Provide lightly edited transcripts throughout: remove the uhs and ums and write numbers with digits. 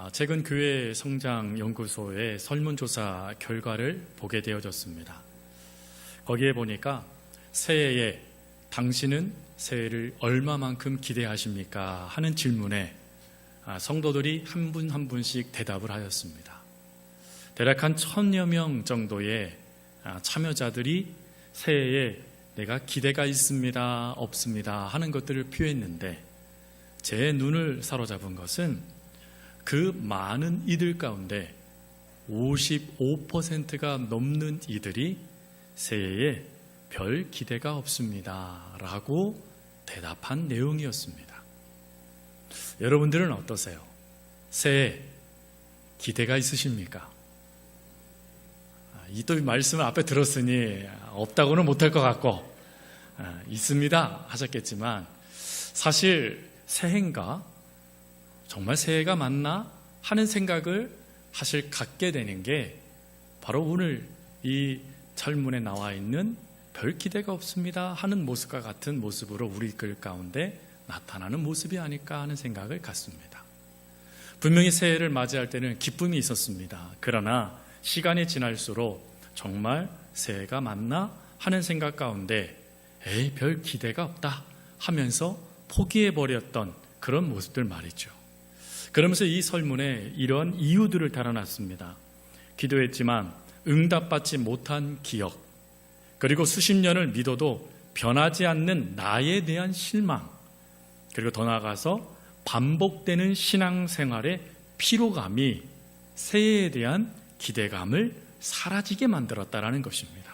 최근 교회 성장 연구소의 설문조사 결과를 보게 되어졌습니다. 거기에 보니까 새해에 당신은 새해를 얼마만큼 기대하십니까? 하는 질문에 성도들이 한 분 한 분씩 대답을 하였습니다. 대략 한 1000여 명 정도의 참여자들이 새해에 내가 기대가 있습니다, 없습니다 하는 것들을 표했는데, 제 눈을 사로잡은 것은 그 많은 이들 가운데 55%가 넘는 이들이 새해에 별 기대가 없습니다 라고 대답한 내용이었습니다. 여러분들은 어떠세요? 새해 기대가 있으십니까? 이 또 말씀을 앞에 들었으니 없다고는 못할 것 같고, 있습니다 하셨겠지만, 사실 새해인가? 정말 새해가 맞나? 하는 생각을 사실 갖게 되는 게 바로 오늘 이 설문에 나와 있는 별 기대가 없습니다 하는 모습과 같은 모습으로 우리 글 가운데 나타나는 모습이 아닐까 하는 생각을 갖습니다. 분명히 새해를 맞이할 때는 기쁨이 있었습니다. 그러나 시간이 지날수록 정말 새해가 맞나 하는 생각 가운데 별 기대가 없다 하면서 포기해버렸던 그런 모습들 말이죠. 그러면서 이 설문에 이런 이유들을 달아놨습니다. 기도했지만 응답받지 못한 기억, 그리고 수십 년을 믿어도 변하지 않는 나에 대한 실망, 그리고 더 나아가서 반복되는 신앙생활의 피로감이 새해에 대한 기대감을 사라지게 만들었다라는 것입니다.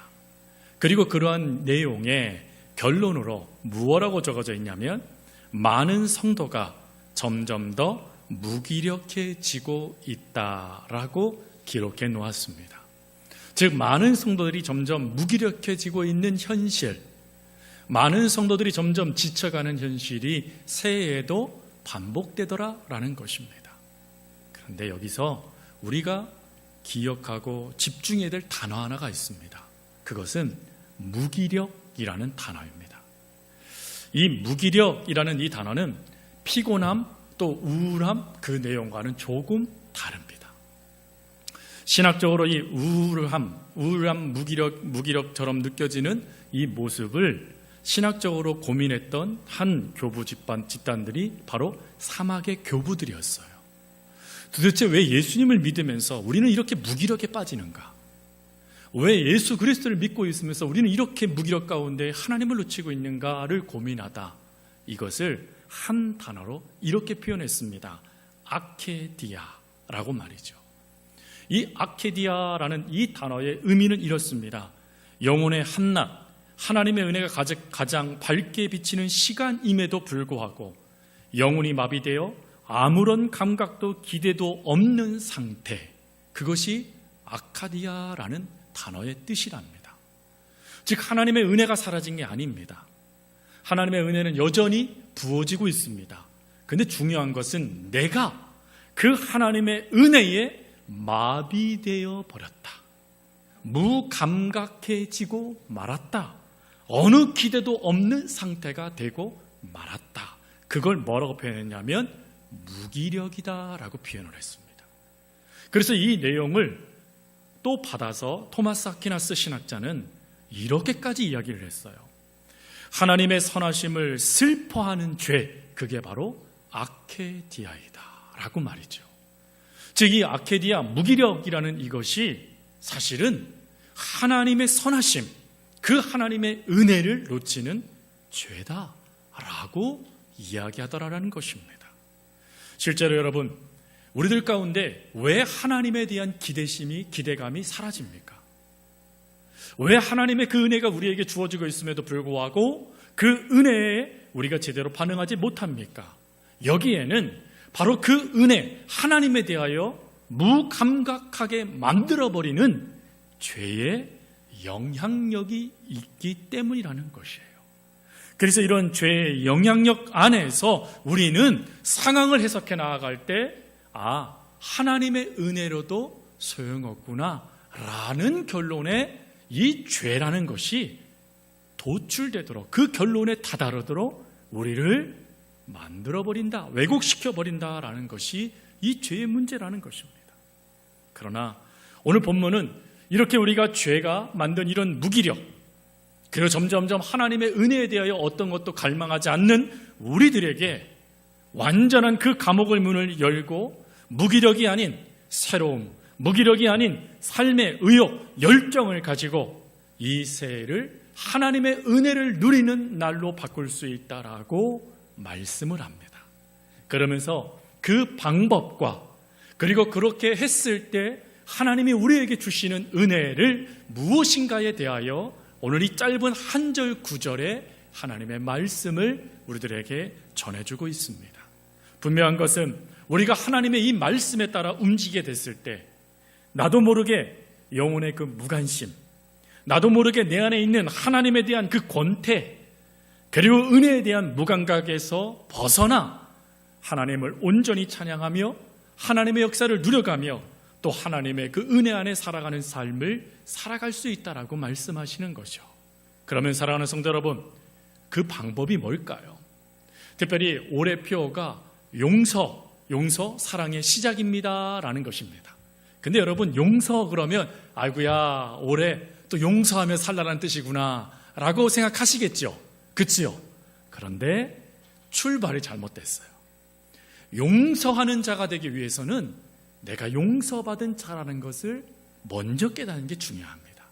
그리고 그러한 내용의 결론으로 무엇라고 적어져 있냐면, 많은 성도가 점점 더 무기력해지고 있다라고 기록해 놓았습니다. 즉, 많은 성도들이 점점 무기력해지고 있는 현실, 많은 성도들이 점점 지쳐가는 현실이 새해에도 반복되더라라는 것입니다. 그런데 여기서 우리가 기억하고 집중해야 될 단어 하나가 있습니다. 그것은 무기력이라는 단어입니다. 이 무기력이라는 이 단어는 피곤함 또 우울함, 그 내용과는 조금 다릅니다. 신학적으로 이 우울함, 무기력처럼 느껴지는 이 모습을 신학적으로 고민했던 한 교부 집단들이 바로 사막의 교부들이었어요. 도대체 왜 예수님을 믿으면서 우리는 이렇게 무기력에 빠지는가? 왜 예수 그리스도를 믿고 있으면서 우리는 이렇게 무기력 가운데 하나님을 놓치고 있는가를 고민하다, 이것을 한 단어로 이렇게 표현했습니다. 아케디아라고 말이죠. 이 아케디아라는 이 단어의 의미는 이렇습니다. 영혼의 한낮, 하나님의 은혜가 가장 밝게 비치는 시간임에도 불구하고 영혼이 마비되어 아무런 감각도 기대도 없는 상태, 그것이 아카디아라는 단어의 뜻이랍니다. 즉, 하나님의 은혜가 사라진 게 아닙니다. 하나님의 은혜는 여전히 부어지고 있습니다. 그런데 중요한 것은 내가 그 하나님의 은혜에 마비되어 버렸다, 무감각해지고 말았다, 어느 기대도 없는 상태가 되고 말았다. 그걸 뭐라고 표현했냐면 무기력이다라고 표현을 했습니다. 그래서 이 내용을 또 받아서 토마스 아퀴나스 신학자는 이렇게까지 이야기를 했어요. 하나님의 선하심을 슬퍼하는 죄, 그게 바로 아케디아이다 라고 말이죠. 즉, 이 아케디아, 무기력이라는 이것이 사실은 하나님의 선하심, 그 하나님의 은혜를 놓치는 죄다라고 이야기하더라라는 것입니다. 실제로 여러분, 우리들 가운데 왜 하나님에 대한 기대감이 사라집니까? 왜 하나님의 그 은혜가 우리에게 주어지고 있음에도 불구하고 그 은혜에 우리가 제대로 반응하지 못합니까? 여기에는 바로 그 은혜, 하나님에 대하여 무감각하게 만들어버리는 죄의 영향력이 있기 때문이라는 것이에요. 그래서 이런 죄의 영향력 안에서 우리는 상황을 해석해 나아갈 때, 하나님의 은혜로도 소용없구나 라는 결론에 이 죄라는 것이 도출되도록, 그 결론에 다다르도록 우리를 만들어버린다, 왜곡시켜버린다라는 것이 이 죄의 문제라는 것입니다. 그러나 오늘 본문은 이렇게 우리가 죄가 만든 이런 무기력, 그리고 점점점 하나님의 은혜에 대하여 어떤 것도 갈망하지 않는 우리들에게 완전한 그 감옥의 문을 열고 무기력이 아닌 새로움, 무기력이 아닌 삶의 의욕, 열정을 가지고 이 새해를 하나님의 은혜를 누리는 날로 바꿀 수 있다라고 말씀을 합니다. 그러면서 그 방법과 그리고 그렇게 했을 때 하나님이 우리에게 주시는 은혜를 무엇인가에 대하여 오늘 이 짧은 한 절 구절에 하나님의 말씀을 우리들에게 전해주고 있습니다. 분명한 것은 우리가 하나님의 이 말씀에 따라 움직이게 됐을 때 나도 모르게 영혼의 그 무관심, 나도 모르게 내 안에 있는 하나님에 대한 그 권태, 그리고 은혜에 대한 무감각에서 벗어나 하나님을 온전히 찬양하며 하나님의 역사를 누려가며 또 하나님의 그 은혜 안에 살아가는 삶을 살아갈 수 있다라고 말씀하시는 거죠. 그러면 사랑하는 성도 여러분, 그 방법이 뭘까요? 특별히 올해 표어가 용서 사랑의 시작입니다 라는 것입니다. 근데 여러분, 용서 그러면 아이고야 올해 또 용서하며 살라는 뜻이구나 라고 생각하시겠죠. 그치요? 그런데 출발이 잘못됐어요. 용서하는 자가 되기 위해서는 내가 용서받은 자라는 것을 먼저 깨닫는 게 중요합니다.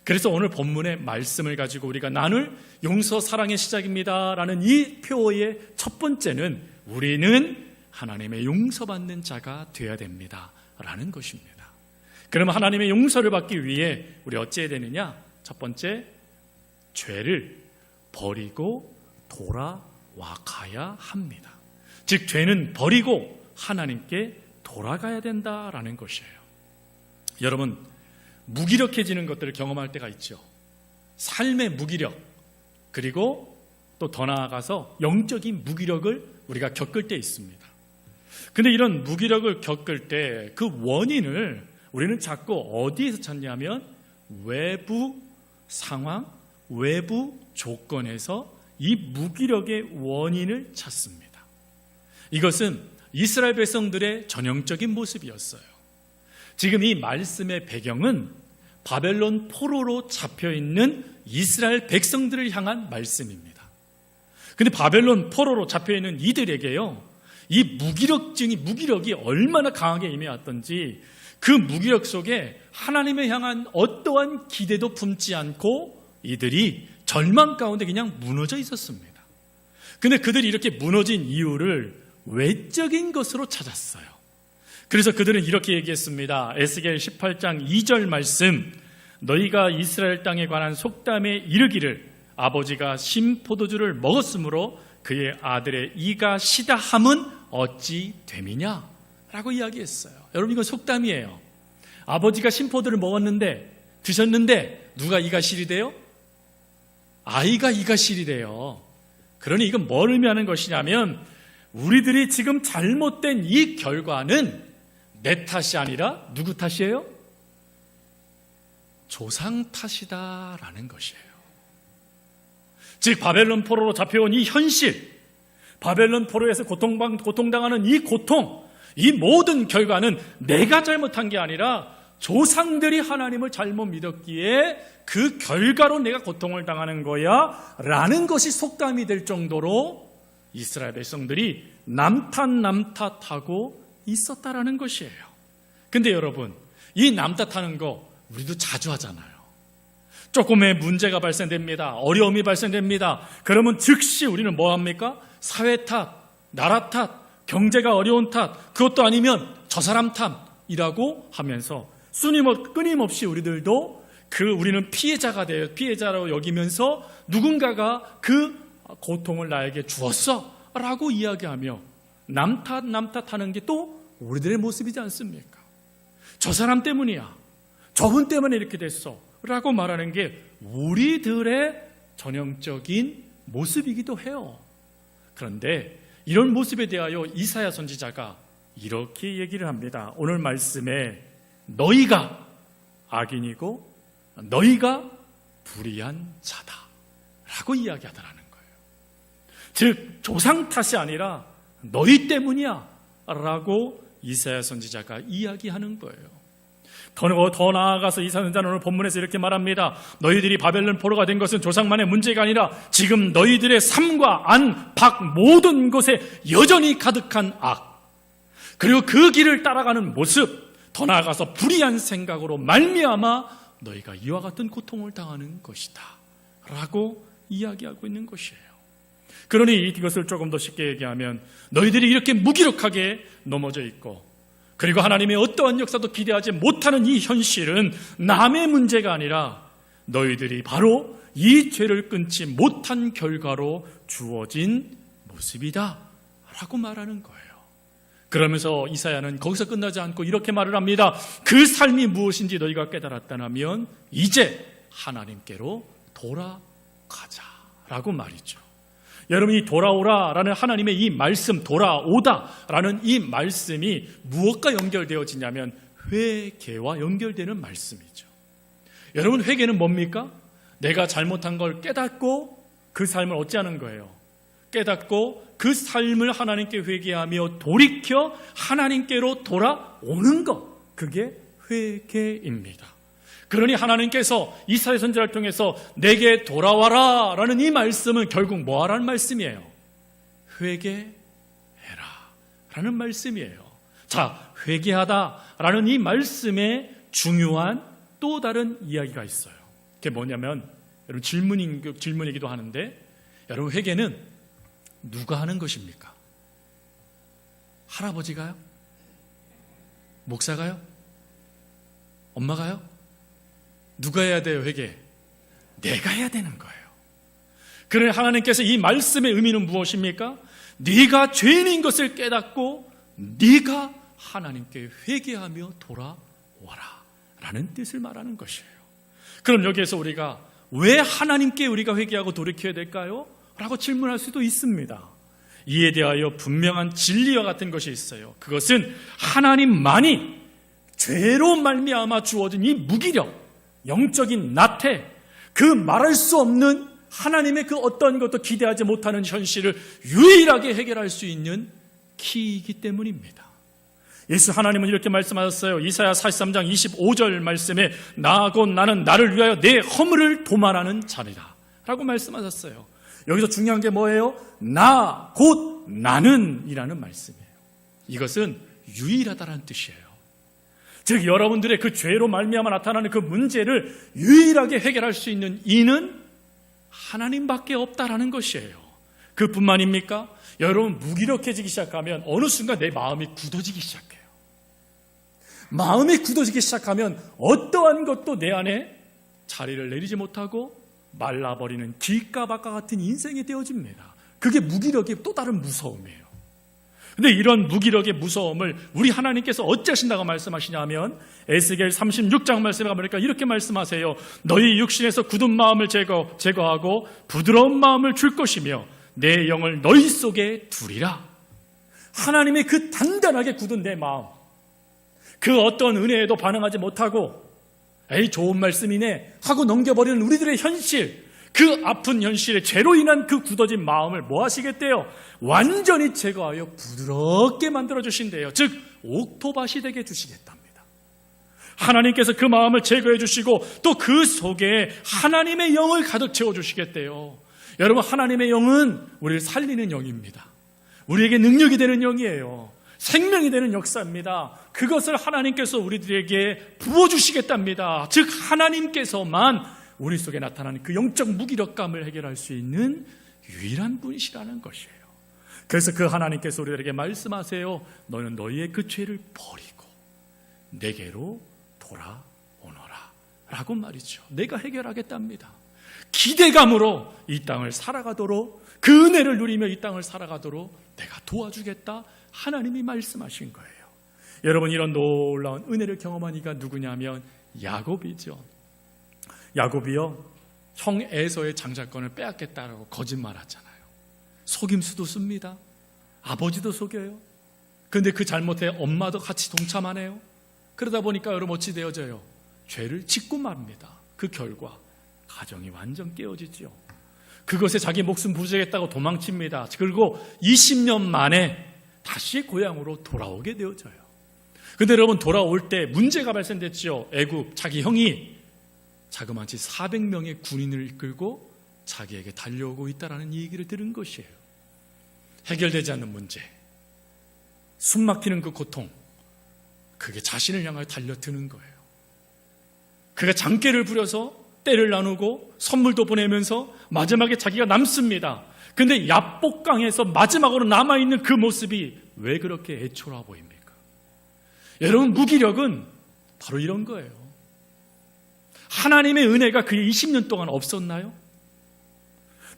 그래서 오늘 본문의 말씀을 가지고 우리가 나눌 용서 사랑의 시작입니다 라는 이 표어의 첫 번째는 우리는 하나님의 용서받는 자가 되어야 됩니다 라는 것입니다. 그러면 하나님의 용서를 받기 위해 우리 어찌해야 되느냐? 첫 번째, 죄를 버리고 돌아와 가야 합니다. 즉 죄는 버리고 하나님께 돌아가야 된다라는 것이에요. 여러분, 무기력해지는 것들을 경험할 때가 있죠. 삶의 무기력, 그리고 또 더 나아가서 영적인 무기력을 우리가 겪을 때 있습니다. 근데 이런 무기력을 겪을 때 그 원인을 우리는 자꾸 어디에서 찾냐면 외부 상황, 외부 조건에서 이 무기력의 원인을 찾습니다. 이것은 이스라엘 백성들의 전형적인 모습이었어요. 지금 이 말씀의 배경은 바벨론 포로로 잡혀있는 이스라엘 백성들을 향한 말씀입니다. 근데 바벨론 포로로 잡혀있는 이들에게요, 이 무기력이 얼마나 강하게 임해왔던지 그 무기력 속에 하나님을 향한 어떠한 기대도 품지 않고 이들이 절망 가운데 그냥 무너져 있었습니다. 근데 그들이 이렇게 무너진 이유를 외적인 것으로 찾았어요. 그래서 그들은 이렇게 얘기했습니다. 에스겔 18장 2절 말씀, 너희가 이스라엘 땅에 관한 속담에 이르기를 아버지가 신 포도주를 먹었으므로 그의 아들의 이가 시다 함은 어찌 됨이냐? 라고 이야기했어요. 여러분, 이건 속담이에요. 아버지가 신포도를 먹었는데, 드셨는데 누가 이가 실이 돼요? 아이가 이가 실이 돼요. 그러니 이건 뭘 의미하는 것이냐면 우리들이 지금 잘못된 이 결과는 내 탓이 아니라 누구 탓이에요? 조상 탓이다라는 것이에요. 즉 바벨론 포로로 잡혀온 이 현실, 바벨론 포로에서 고통당하는 이 고통, 이 모든 결과는 내가 잘못한 게 아니라 조상들이 하나님을 잘못 믿었기에 그 결과로 내가 고통을 당하는 거야 라는 것이 속담이 될 정도로 이스라엘 백성들이 남탓하고 있었다라는 것이에요. 근데 여러분, 이 남탓하는 거 우리도 자주 하잖아요. 조금의 문제가 발생됩니다. 어려움이 발생됩니다. 그러면 즉시 우리는 뭐 합니까? 사회 탓, 나라 탓, 경제가 어려운 탓, 그것도 아니면 저 사람 탓이라고 하면서 끊임없이 우리들도 우리는 피해자로 여기면서 누군가가 그 고통을 나에게 주었어 라고 이야기하며 남탓하는 게 또 우리들의 모습이지 않습니까? 저 사람 때문이야, 저분 때문에 이렇게 됐어 라고 말하는 게 우리들의 전형적인 모습이기도 해요. 그런데 이런 모습에 대하여 이사야 선지자가 이렇게 얘기를 합니다. 오늘 말씀에 너희가 악인이고 너희가 불의한 자다 라고 이야기하더라는 거예요. 즉 조상 탓이 아니라 너희 때문이야 라고 이사야 선지자가 이야기하는 거예요. 더 나아가서 이사야 선지자는 오늘 본문에서 이렇게 말합니다. 너희들이 바벨론 포로가 된 것은 조상만의 문제가 아니라 지금 너희들의 삶과 안, 밖 모든 곳에 여전히 가득한 악, 그리고 그 길을 따라가는 모습, 더 나아가서 불의한 생각으로 말미암아 너희가 이와 같은 고통을 당하는 것이다 라고 이야기하고 있는 것이에요. 그러니 이것을 조금 더 쉽게 얘기하면 너희들이 이렇게 무기력하게 넘어져 있고, 그리고 하나님의 어떠한 역사도 기대하지 못하는 이 현실은 남의 문제가 아니라 너희들이 바로 이 죄를 끊지 못한 결과로 주어진 모습이다 라고 말하는 거예요. 그러면서 이사야는 거기서 끝나지 않고 이렇게 말을 합니다. 그 삶이 무엇인지 너희가 깨달았다면 이제 하나님께로 돌아가자라고 말이죠. 여러분, 이 돌아오라라는 하나님의 이 말씀, 돌아오다라는 이 말씀이 무엇과 연결되어지냐면 회개와 연결되는 말씀이죠. 여러분, 회개는 뭡니까? 내가 잘못한 걸 깨닫고 그 삶을 어찌하는 거예요? 깨닫고 그 삶을 하나님께 회개하며 돌이켜 하나님께로 돌아오는 것, 그게 회개입니다. 그러니 하나님께서 이사야 선지자를 통해서 내게 돌아와라 라는 이 말씀은 결국 뭐 하라는 말씀이에요? 회개해라 라는 말씀이에요. 자, 회개하다 라는 이 말씀에 중요한 또 다른 이야기가 있어요. 그게 뭐냐면, 여러분, 질문이기도 하는데, 여러분, 회개는 누가 하는 것입니까? 할아버지가요? 목사가요? 엄마가요? 누가 해야 돼요, 회개? 내가 해야 되는 거예요. 그러니 하나님께서 이 말씀의 의미는 무엇입니까? 네가 죄인인 것을 깨닫고 네가 하나님께 회개하며 돌아와라 라는 뜻을 말하는 것이에요. 그럼 여기에서 우리가 왜 하나님께 우리가 회개하고 돌이켜야 될까요? 라고 질문할 수도 있습니다. 이에 대하여 분명한 진리와 같은 것이 있어요. 그것은 하나님만이 죄로 말미암아 주어진 이 무기력, 영적인 나태, 그 말할 수 없는 하나님의 그 어떤 것도 기대하지 못하는 현실을 유일하게 해결할 수 있는 키이기 때문입니다. 예수 하나님은 이렇게 말씀하셨어요. 이사야 43장 25절 말씀에 나 곧 나는 나를 위하여 내 허물을 도말하는 자리라 라고 말씀하셨어요. 여기서 중요한 게 뭐예요? 나 곧 나는 이라는 말씀이에요. 이것은 유일하다라는 뜻이에요. 즉 여러분들의 그 죄로 말미암아 나타나는 그 문제를 유일하게 해결할 수 있는 이는 하나님밖에 없다라는 것이에요. 그뿐만입니까? 여러분, 무기력해지기 시작하면 어느 순간 내 마음이 굳어지기 시작해요. 마음이 굳어지기 시작하면 어떠한 것도 내 안에 자리를 내리지 못하고 말라버리는 길가박과 같은 인생이 되어집니다. 그게 무기력의 또 다른 무서움이에요. 근데 이런 무기력의 무서움을 우리 하나님께서 어찌하신다고 말씀하시냐면 에스겔 36장 말씀에 가보니까 이렇게 말씀하세요. 너희 육신에서 굳은 마음을 제거하고 부드러운 마음을 줄 것이며 내 영을 너희 속에 두리라. 하나님의 그 단단하게 굳은 내 마음, 그 어떤 은혜에도 반응하지 못하고 에이 좋은 말씀이네 하고 넘겨버리는 우리들의 현실, 그 아픈 현실에 죄로 인한 그 굳어진 마음을 뭐 하시겠대요? 완전히 제거하여 부드럽게 만들어 주신대요. 즉 옥토밭이 되게 주시겠답니다. 하나님께서 그 마음을 제거해 주시고 또 그 속에 하나님의 영을 가득 채워 주시겠대요. 여러분, 하나님의 영은 우리를 살리는 영입니다. 우리에게 능력이 되는 영이에요. 생명이 되는 역사입니다. 그것을 하나님께서 우리들에게 부어주시겠답니다. 즉 하나님께서만 우리 속에 나타나는 그 영적 무기력감을 해결할 수 있는 유일한 분이시라는 것이에요. 그래서 그 하나님께서 우리들에게 말씀하세요. 너는 너희의 그 죄를 버리고 내게로 돌아오너라 라고 말이죠. 내가 해결하겠답니다. 기대감으로 이 땅을 살아가도록, 그 은혜를 누리며 이 땅을 살아가도록 내가 도와주겠다, 하나님이 말씀하신 거예요. 여러분, 이런 놀라운 은혜를 경험한 이가 누구냐면 야곱이죠. 야곱이요, 형 에서의 장자권을 빼앗겠다라고 거짓말하잖아요. 속임수도 씁니다. 아버지도 속여요. 그런데 그 잘못에 엄마도 같이 동참하네요. 그러다 보니까 여러분 어찌 되어져요? 죄를 짓고 말입니다. 그 결과 가정이 완전 깨어지죠. 그것에 자기 목숨 부지겠다고 도망칩니다. 그리고 20년 만에 다시 고향으로 돌아오게 되어져요. 근데 여러분, 돌아올 때 문제가 발생됐죠. 애굽 자기 형이 자그마치 400명의 군인을 이끌고 자기에게 달려오고 있다는 얘기를 들은 것이에요. 해결되지 않는 문제, 숨 막히는 그 고통, 그게 자신을 향하여 달려드는 거예요. 그가 장깨를 부려서 때를 나누고 선물도 보내면서 마지막에 자기가 남습니다. 근데 야복강에서 마지막으로 남아있는 그 모습이 왜 그렇게 애초로워 보입니까? 여러분, 무기력은 바로 이런 거예요. 하나님의 은혜가 그의 20년 동안 없었나요?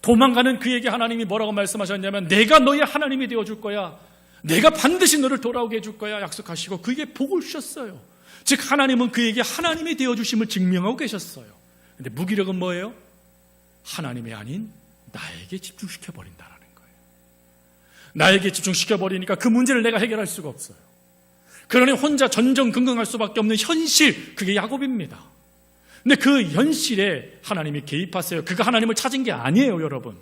도망가는 그에게 하나님이 뭐라고 말씀하셨냐면, 내가 너의 하나님이 되어줄 거야, 내가 반드시 너를 돌아오게 해줄 거야 약속하시고 그에게 복을 주셨어요. 즉 하나님은 그에게 하나님이 되어주심을 증명하고 계셨어요. 근데 무기력은 뭐예요? 하나님이 아닌 나에게 집중시켜버린다는 거예요. 나에게 집중시켜버리니까 그 문제를 내가 해결할 수가 없어요. 그러니 혼자 전전긍긍할 수밖에 없는 현실, 그게 야곱입니다. 근데 그 현실에 하나님이 개입하세요. 그가 하나님을 찾은 게 아니에요, 여러분.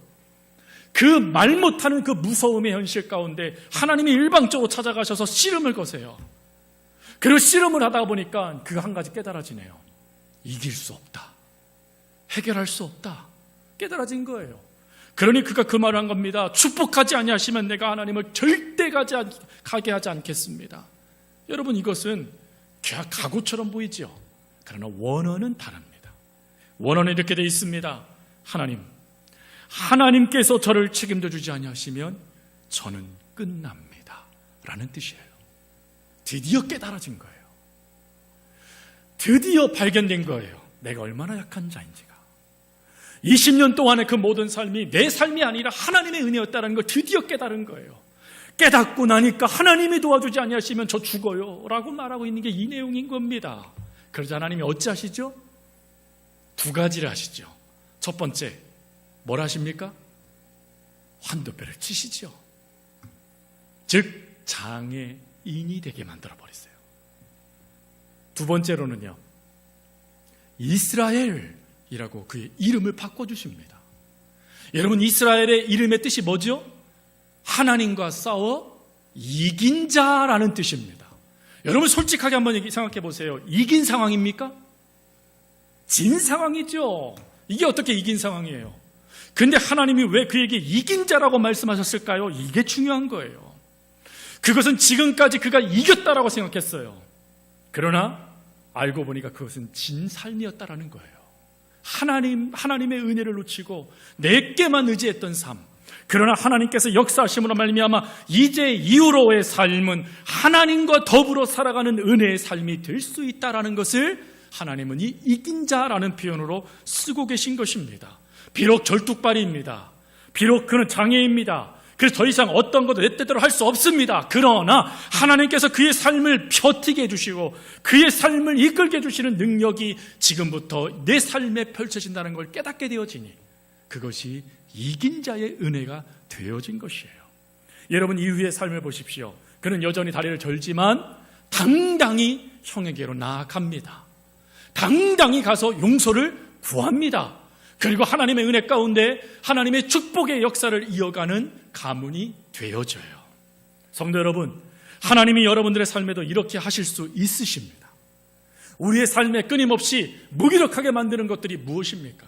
그 말 못하는 그 무서움의 현실 가운데 하나님이 일방적으로 찾아가셔서 씨름을 거세요. 그리고 씨름을 하다 보니까 그가 한 가지 깨달아지네요. 이길 수 없다, 해결할 수 없다, 깨달아진 거예요. 그러니 그가 그 말을 한 겁니다. 축복하지 아니하시면 내가 하나님을 절대 가게 하지 않겠습니다. 여러분, 이것은 각오처럼 보이죠. 그러나 원어는 다릅니다. 원어는 이렇게 되어 있습니다. 하나님께서 저를 책임져 주지 아니하시면 저는 끝납니다 라는 뜻이에요. 드디어 깨달아진 거예요. 드디어 발견된 거예요. 내가 얼마나 약한 자인지가. 20년 동안의 그 모든 삶이 내 삶이 아니라 하나님의 은혜였다는 걸 드디어 깨달은 거예요. 깨닫고 나니까 하나님이 도와주지 아니하시면 저 죽어요 라고 말하고 있는 게 이 내용인 겁니다. 그러자 하나님이 어찌하시죠? 두 가지를 하시죠. 첫 번째, 뭘 하십니까? 환도뼈를 치시죠. 즉 장애인이 되게 만들어 버리세요. 두 번째로는요, 이스라엘이라고 그의 이름을 바꿔주십니다. 여러분, 이스라엘의 이름의 뜻이 뭐죠? 하나님과 싸워 이긴 자라는 뜻입니다. 여러분, 솔직하게 한번 생각해 보세요. 이긴 상황입니까? 진 상황이죠. 이게 어떻게 이긴 상황이에요? 근데 하나님이 왜 그에게 이긴 자라고 말씀하셨을까요? 이게 중요한 거예요. 그것은 지금까지 그가 이겼다라고 생각했어요. 그러나 알고 보니까 그것은 진 삶이었다라는 거예요. 하나님의 은혜를 놓치고 내게만 의지했던 삶. 그러나 하나님께서 역사하심으로 말미암아 이제 이후로의 삶은 하나님과 더불어 살아가는 은혜의 삶이 될 수 있다라는 것을 하나님은 이 이긴 자라는 표현으로 쓰고 계신 것입니다. 비록 절뚝발이입니다. 비록 그는 장애입니다. 그래서 더 이상 어떤 것도 내 뜻대로 할 수 없습니다. 그러나 하나님께서 그의 삶을 버티게 해주시고 그의 삶을 이끌게 해주시는 능력이 지금부터 내 삶에 펼쳐진다는 걸 깨닫게 되어지니 그것이 이긴 자의 은혜가 되어진 것이에요. 여러분, 이후의 삶을 보십시오. 그는 여전히 다리를 절지만 당당히 형에게로 나아갑니다. 당당히 가서 용서를 구합니다. 그리고 하나님의 은혜 가운데 하나님의 축복의 역사를 이어가는 가문이 되어져요. 성도 여러분, 하나님이 여러분들의 삶에도 이렇게 하실 수 있으십니다. 우리의 삶에 끊임없이 무기력하게 만드는 것들이 무엇입니까?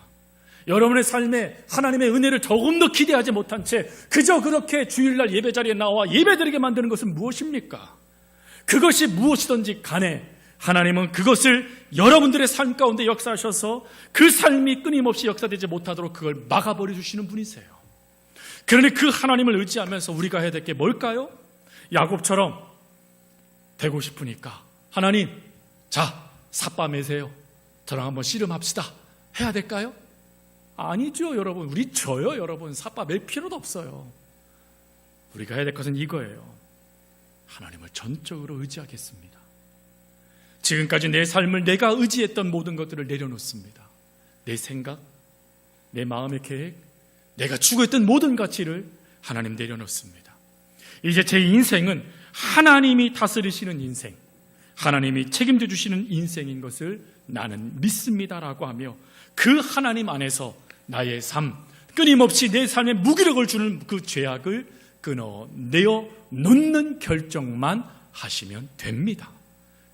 여러분의 삶에 하나님의 은혜를 조금 더 기대하지 못한 채 그저 그렇게 주일날 예배자리에 나와 예배드리게 만드는 것은 무엇입니까? 그것이 무엇이든지 간에 하나님은 그것을 여러분들의 삶 가운데 역사하셔서 그 삶이 끊임없이 역사되지 못하도록 그걸 막아버려 주시는 분이세요. 그러니 그 하나님을 의지하면서 우리가 해야 될 게 뭘까요? 야곱처럼 되고 싶으니까 하나님, 자, 삿바 매세요. 저랑 한번 씨름합시다. 해야 될까요? 아니죠, 여러분. 우리 져요, 여러분. 삿바 맬 필요도 없어요. 우리가 해야 될 것은 이거예요. 하나님을 전적으로 의지하겠습니다. 지금까지 내 삶을 내가 의지했던 모든 것들을 내려놓습니다. 내 생각, 내 마음의 계획, 내가 추구했던 모든 가치를 하나님 내려놓습니다. 이제 제 인생은 하나님이 다스리시는 인생, 하나님이 책임져 주시는 인생인 것을 나는 믿습니다라고 하며 그 하나님 안에서 나의 삶, 끊임없이 내 삶에 무기력을 주는 그 죄악을 끊어내어 놓는 결정만 하시면 됩니다.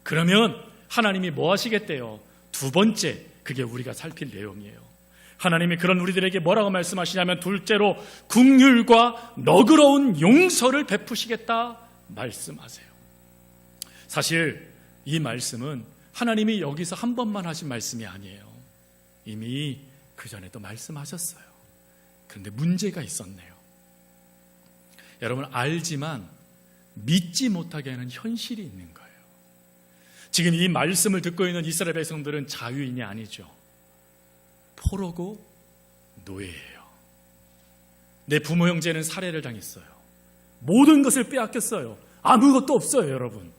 그러면 하나님이 뭐 하시겠대요? 두 번째, 그게 우리가 살필 내용이에요. 하나님이 그런 우리들에게 뭐라고 말씀하시냐면 둘째로 긍휼과 너그러운 용서를 베푸시겠다 말씀하세요. 사실 이 말씀은 하나님이 여기서 한 번만 하신 말씀이 아니에요. 이미 그 전에도 말씀하셨어요. 그런데 문제가 있었네요. 여러분 알지만 믿지 못하게 하는 현실이 있는 거예요. 지금 이 말씀을 듣고 있는 이스라엘 백성들은 자유인이 아니죠. 포로고 노예예요. 내 부모 형제는 살해를 당했어요. 모든 것을 빼앗겼어요. 아무것도 없어요, 여러분.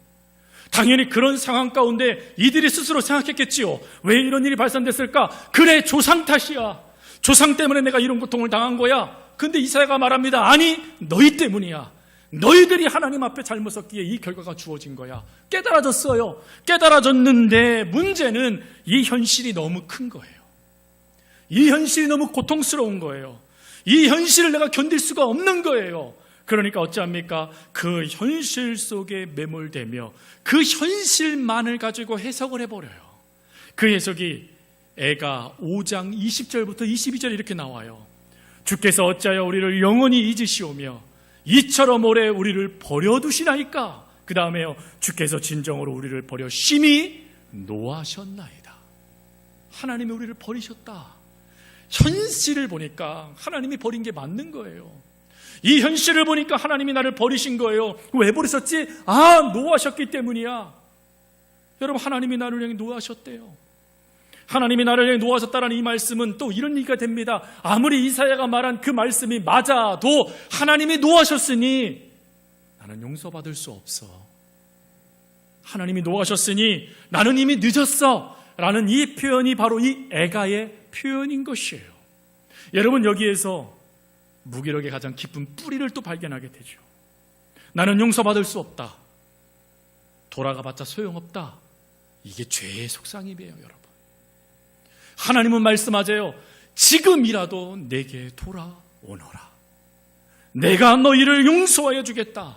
당연히 그런 상황 가운데 이들이 스스로 생각했겠지요. 왜 이런 일이 발생됐을까? 그래, 조상 탓이야. 조상 때문에 내가 이런 고통을 당한 거야. 근데 이사야가 말합니다. 아니, 너희 때문이야. 너희들이 하나님 앞에 잘못 섰기에 이 결과가 주어진 거야. 깨달아졌어요. 깨달아졌는데 문제는 이 현실이 너무 큰 거예요. 이 현실이 너무 고통스러운 거예요. 이 현실을 내가 견딜 수가 없는 거예요. 그러니까 어찌합니까? 그 현실 속에 매몰되며 그 현실만을 가지고 해석을 해버려요. 그 해석이 애가 5장 20절부터 22절 이렇게 나와요. 주께서 어찌하여 우리를 영원히 잊으시오며 이처럼 오래 우리를 버려두시나이까? 그 다음에요. 주께서 진정으로 우리를 버려 심히 노하셨나이다. 하나님이 우리를 버리셨다. 현실을 보니까 하나님이 버린 게 맞는 거예요. 이 현실을 보니까 하나님이 나를 버리신 거예요. 왜 버리셨지? 노하셨기 때문이야. 여러분, 하나님이 나를 향해 노하셨대요. 하나님이 나를 향해 노하셨다라는 이 말씀은 또 이런 얘기가 됩니다. 아무리 이사야가 말한 그 말씀이 맞아도 하나님이 노하셨으니 나는 용서받을 수 없어. 하나님이 노하셨으니 나는 이미 늦었어 라는 이 표현이 바로 이 애가의 표현인 것이에요. 여러분, 여기에서 무기력의 가장 깊은 뿌리를 또 발견하게 되죠. 나는 용서받을 수 없다. 돌아가봤자 소용없다. 이게 죄의 속상임이에요, 여러분. 하나님은 말씀하세요. 지금이라도 내게 돌아오너라. 내가 너희를 용서하여 주겠다.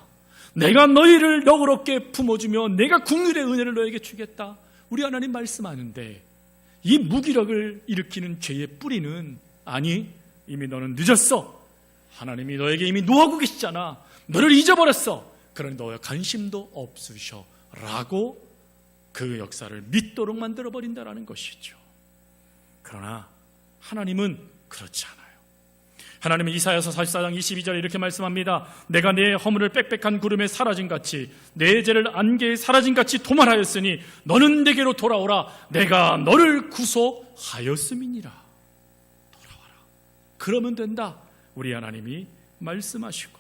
내가 너희를 너그럽게 품어주며 내가 긍휼의 은혜를 너에게 주겠다. 우리 하나님 말씀하는데 이 무기력을 일으키는 죄의 뿌리는 아니, 이미 너는 늦었어. 하나님이 너에게 이미 노하고 계시잖아. 너를 잊어버렸어. 그러니 너의 관심도 없으셔 라고 그 역사를 믿도록 만들어버린다는 것이죠. 그러나 하나님은 그렇지 않아요. 하나님은 이사야서 44장 22절에 이렇게 말씀합니다. 내가 내 허물을 빽빽한 구름에 사라진같이 내 죄를 안개에 사라진같이 도말하였으니 너는 내게로 돌아오라. 내가 너를 구속하였음이니라. 돌아와라. 그러면 된다. 우리 하나님이 말씀하시고,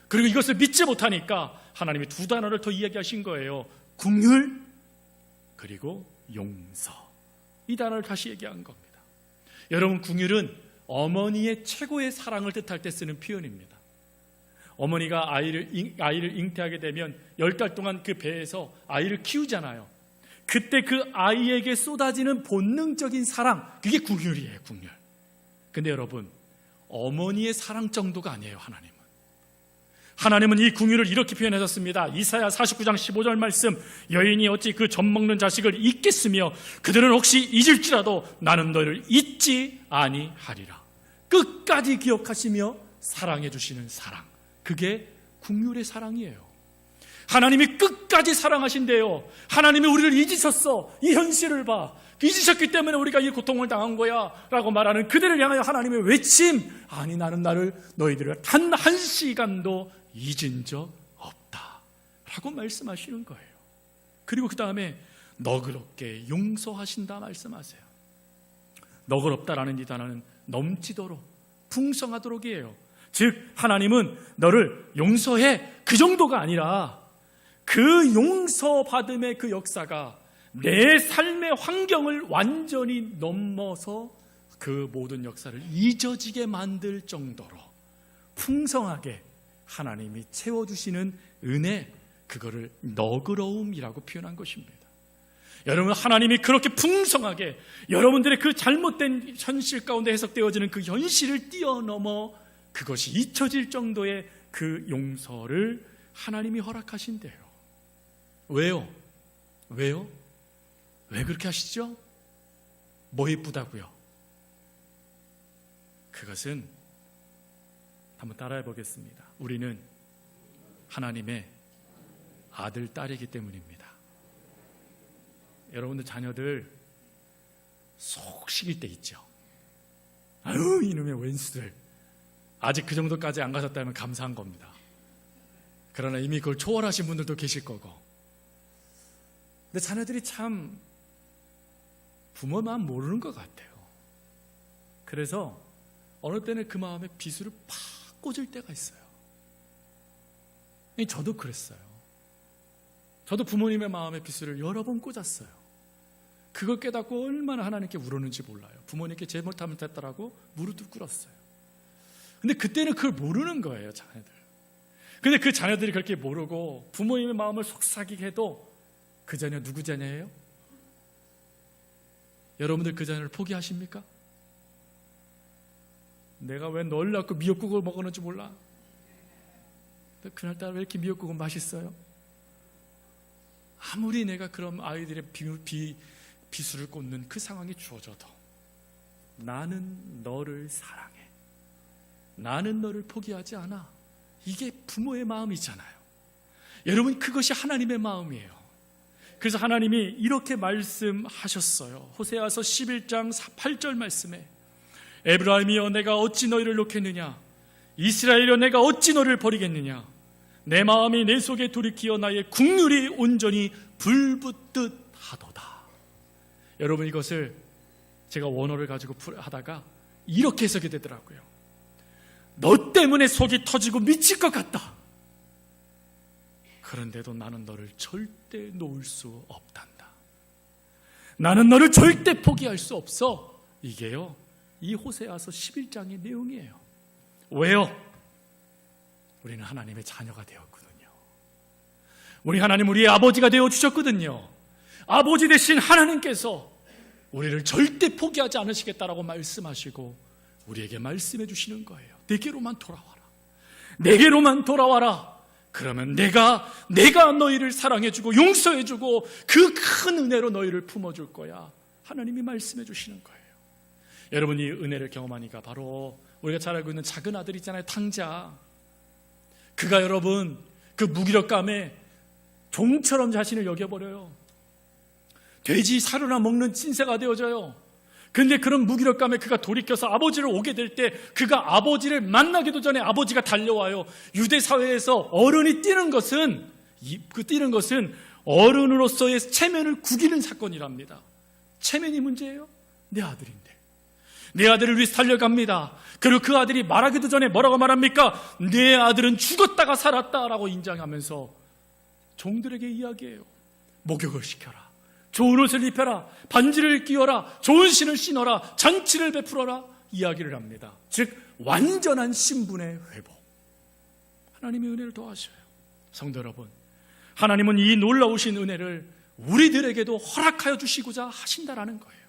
그리고 이것을 믿지 못하니까 하나님이 두 단어를 더 이야기하신 거예요. 긍휼 그리고 용서. 이 단어를 다시 얘기한 겁니다. 여러분, 긍휼은 어머니의 최고의 사랑을 뜻할 때 쓰는 표현입니다. 어머니가 아이를 잉태하게 되면 10달 동안 그 배에서 아이를 키우잖아요. 그때 그 아이에게 쏟아지는 본능적인 사랑, 그게 긍휼이에요. 긍휼. 근데 여러분, 어머니의 사랑 정도가 아니에요. 하나님은 이 긍휼을 이렇게 표현하셨습니다. 이사야 49장 15절 말씀. 여인이 어찌 그 젖먹는 자식을 잊겠으며 그들은 혹시 잊을지라도 나는 너희를 잊지 아니하리라. 끝까지 기억하시며 사랑해 주시는 사랑, 그게 긍휼의 사랑이에요. 하나님이 끝까지 사랑하신대요. 하나님이 우리를 잊으셨어. 이 현실을 봐. 잊으셨기 때문에 우리가 이 고통을 당한 거야 라고 말하는 그들을 향하여 하나님의 외침, 아니 나는 너희들을 단 한 시간도 잊은 적 없다 라고 말씀하시는 거예요. 그리고 그 다음에 너그럽게 용서하신다 말씀하세요. 너그럽다라는 이 단어는 넘치도록, 풍성하도록이에요. 즉 하나님은 너를 용서해, 그 정도가 아니라 그 용서받음의 그 역사가 내 삶의 환경을 완전히 넘어서 그 모든 역사를 잊어지게 만들 정도로 풍성하게 하나님이 채워주시는 은혜, 그거를 너그러움이라고 표현한 것입니다. 여러분, 하나님이 그렇게 풍성하게 여러분들의 그 잘못된 현실 가운데 해석되어지는 그 현실을 뛰어넘어 그것이 잊혀질 정도의 그 용서를 하나님이 허락하신대요. 왜요? 왜요? 왜 그렇게 하시죠? 뭐 이쁘다고요? 그것은 한번 따라해 보겠습니다. 우리는 하나님의 아들, 딸이기 때문입니다. 여러분들 자녀들 속 시킬 때 있죠. 아유, 이놈의 웬수들. 아직 그 정도까지 안 가셨다면 감사한 겁니다. 그러나 이미 그걸 초월하신 분들도 계실 거고. 근데 자녀들이 참 부모 마음 모르는 것 같아요. 그래서 어느 때는 그 마음에 비수를 팍 꽂을 때가 있어요. 저도 그랬어요. 저도 부모님의 마음에 비수를 여러 번 꽂았어요. 그걸 깨닫고 얼마나 하나님께 울었는지 몰라요. 부모님께 잘못하면 됐다라고 무릎도 꿇었어요. 근데 그때는 그걸 모르는 거예요, 자녀들. 근데 그 자녀들이 그렇게 모르고 부모님의 마음을 속삭이게 해도 그 자녀 누구 자녀예요? 여러분들 그 자녀를 포기하십니까? 내가 왜 널 낳고 미역국을 먹었는지 몰라. 그날따라 왜 이렇게 미역국은 맛있어요? 아무리 내가 그런 아이들의 비수를 꽂는 그 상황이 주어져도 나는 너를 사랑해. 나는 너를 포기하지 않아. 이게 부모의 마음이잖아요. 여러분, 그것이 하나님의 마음이에요. 그래서 하나님이 이렇게 말씀하셨어요. 호세아서 11장 8절 말씀에 에브라임이여 내가 어찌 너희를 놓겠느냐, 이스라엘이여 내가 어찌 너를 버리겠느냐, 내 마음이 내 속에 돌이키어 나의 국률이 온전히 불붙듯 하도다. 여러분, 이것을 제가 원어를 가지고 하다가 이렇게 해석이 되더라고요. 너 때문에 속이 터지고 미칠 것 같다. 그런데도 나는 너를 절대 놓을 수 없단다. 나는 너를 절대 포기할 수 없어. 이게요, 이 호세아서 11장의 내용이에요. 왜요? 우리는 하나님의 자녀가 되었거든요. 우리 하나님 우리의 아버지가 되어주셨거든요. 아버지 되신 하나님께서 우리를 절대 포기하지 않으시겠다라고 말씀하시고 우리에게 말씀해 주시는 거예요. 내게로만 돌아와라. 내게로만 돌아와라. 그러면 내가 너희를 사랑해주고 용서해주고 그 큰 은혜로 너희를 품어줄 거야. 하나님이 말씀해 주시는 거예요. 여러분이 은혜를 경험하니까 바로 우리가 잘 알고 있는 작은 아들 있잖아요. 탕자. 그가 여러분 그 무기력감에 종처럼 자신을 여겨버려요. 돼지 사료나 먹는 찐새가 되어져요. 그런데 그런 무기력감에 그가 돌이켜서 아버지를 오게 될 때 그가 아버지를 만나기도 전에 아버지가 달려와요. 유대 사회에서 어른이 뛰는 것은 어른으로서의 체면을 구기는 사건이랍니다. 체면이 문제예요? 내 아들인데. 내 아들을 위해서 달려갑니다. 그리고 그 아들이 말하기도 전에 뭐라고 말합니까? 내 아들은 죽었다가 살았다라고 인정하면서 종들에게 이야기해요. 목욕을 시켜라. 좋은 옷을 입혀라. 반지를 끼워라. 좋은 신을 신어라. 잔치를 베풀어라. 이야기를 합니다. 즉 완전한 신분의 회복. 하나님의 은혜를 더하셔요. 성도 여러분, 하나님은 이 놀라우신 은혜를 우리들에게도 허락하여 주시고자 하신다라는 거예요.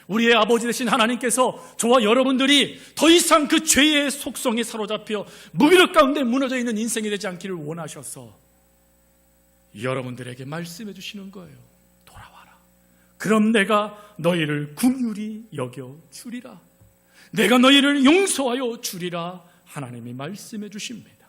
우리의 아버지 되신 하나님께서 저와 여러분들이 더 이상 그 죄의 속성에 사로잡혀 무기력 가운데 무너져 있는 인생이 되지 않기를 원하셔서 여러분들에게 말씀해 주시는 거예요. 돌아와라. 그럼 내가 너희를 긍휼히 여겨 주리라. 내가 너희를 용서하여 주리라. 하나님이 말씀해 주십니다.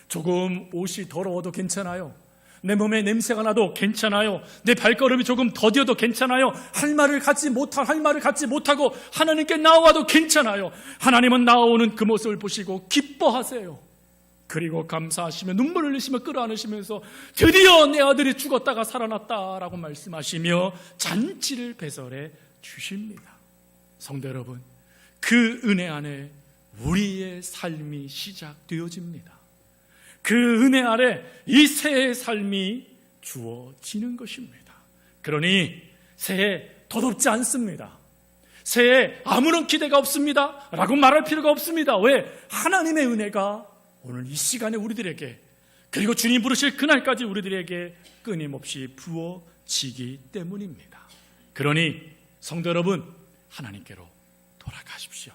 조금 옷이 더러워도 괜찮아요. 내 몸에 냄새가 나도 괜찮아요. 내 발걸음이 조금 더디어도 괜찮아요. 할 말을 갖지 못하고 하나님께 나와도 괜찮아요. 하나님은 나오는 그 모습을 보시고 기뻐하세요. 그리고 감사하시며 눈물을 흘리시며 끌어안으시면서 드디어 내 아들이 죽었다가 살아났다라고 말씀하시며 잔치를 배설해 주십니다. 성도 여러분, 그 은혜 안에 우리의 삶이 시작되어집니다. 그 은혜 아래 이 새해 삶이 주어지는 것입니다. 그러니 새해 더덥지 않습니다. 새해 아무런 기대가 없습니다 라고 말할 필요가 없습니다. 왜? 하나님의 은혜가 오늘 이 시간에 우리들에게, 그리고 주님 부르실 그날까지 우리들에게 끊임없이 부어지기 때문입니다. 그러니 성도 여러분, 하나님께로 돌아가십시오.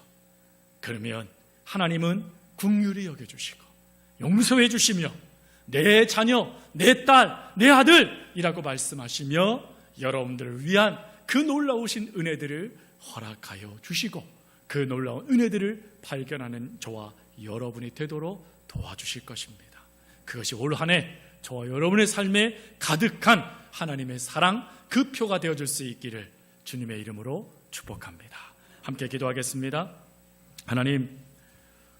그러면 하나님은 긍휼히 여겨주시고 용서해 주시며 내 자녀, 내 딸, 내 아들이라고 말씀하시며 여러분들을 위한 그 놀라우신 은혜들을 허락하여 주시고 그 놀라운 은혜들을 발견하는 저와 여러분이 되도록 도와주실 것입니다. 그것이 올 한 해 저와 여러분의 삶에 가득한 하나님의 사랑 그 표가 되어줄 수 있기를 주님의 이름으로 축복합니다. 함께 기도하겠습니다. 하나님,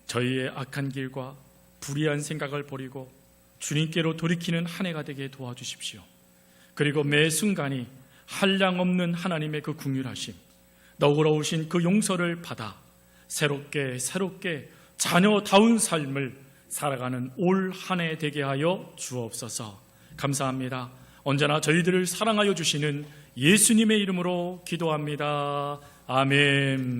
저희의 악한 길과 불의한 생각을 버리고 주님께로 돌이키는 한 해가 되게 도와주십시오. 그리고 매 순간이 한량없는 하나님의 그 긍휼하심, 너그러우신 그 용서를 받아 새롭게 자녀다운 삶을 살아가는 올 한 해 되게 하여 주옵소서. 감사합니다. 언제나 저희들을 사랑하여 주시는 예수님의 이름으로 기도합니다. 아멘.